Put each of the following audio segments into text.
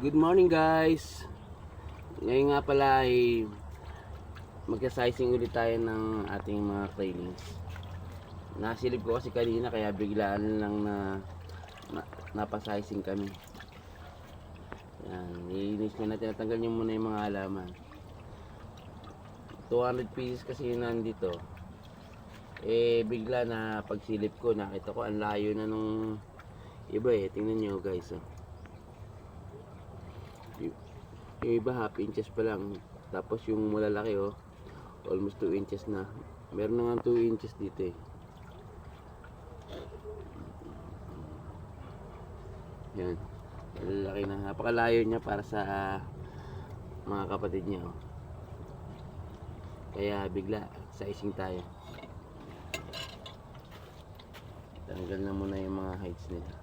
Good morning guys. Ngayon nga pala ay magsa-sizing ulit tayo ng ating mga trailings. Nasilip ko kasi kanina kaya biglaan lang napasizing kami. Yan, iinis na natin, natanggal nyo muna yung mga halaman. 200 pieces kasi yun nandito. Bigla na pagsilip ko, nakita ko ang layo na nung iba tingnan nyo guys. Yung iba half inches pa lang, tapos yung malalaki almost 2 inches na. Meron na nga 2 inches dito yan, malalaki na, napakalayo niya para sa mga kapatid niya kaya bigla sizing tayo. Tanggal na muna yung mga heights nila.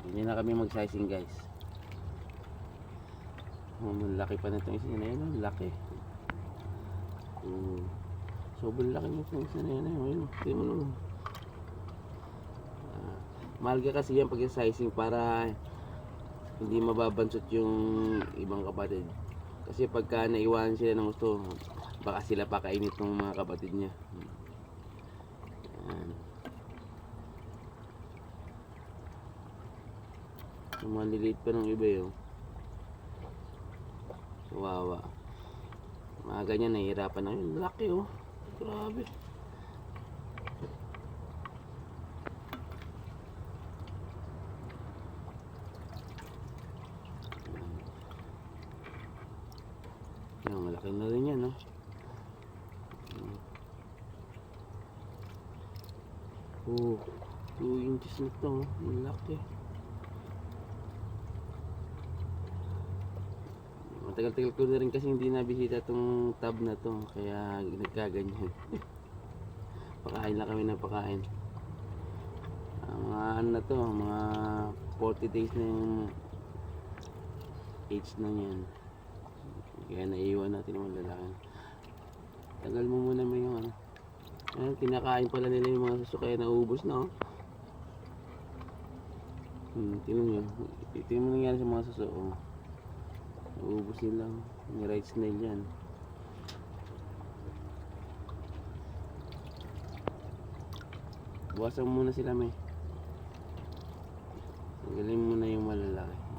Hindi na kami mag-sizing guys. Malaki pa na itong isa na yun. Laki. Sobrang laki na itong isa na yun. Tingnan mo naman. Mahal ka kasi yan pag-sizing para hindi mababansot yung ibang kapatid. Kasi pagka naiwanan sila ng gusto, baka sila pakainit ng mga kapatid niya. Maliliit pa ng iba kawawa. Mga ganyan nahihirapan na yun. Laki grabe. Yan, malaki na rin yan 2 inches na ito. Malaki. Matagal-tagal ko na rin kasi hindi nabisita itong tab na to, kaya nagkaganyan. Pakain lang kami ng pakain. Mga ano na to, mga 40 days na yung age na yan, kaya naiiwan natin yung lalaki. Tagal mo muna may yung kinakain pala nila yung mga suso, kaya naubos na tingnan nyo, ito yung nangyari sa mga suso ubus nilang may right snail yan. Buwasan muna sila tanggalin muna yung malalaki.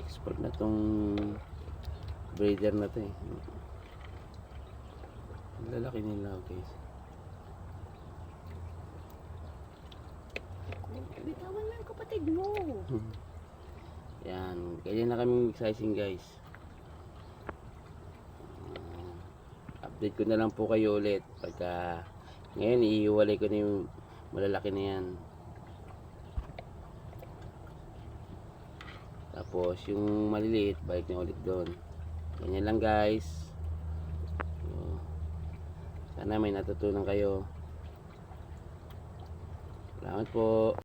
Expert na tong breeder na to lalaki nila guys. Bitawan mo yung kapatid mo. Yan, ganyan na kami mag-sizing guys. Update ko na lang po kayo ulit pagka ngayon iiwalay ko na yung malalaki na yan. Tapos yung maliliit balik na ulit doon. Ganyan lang guys. Sana may natutunan kayo. Salamat po.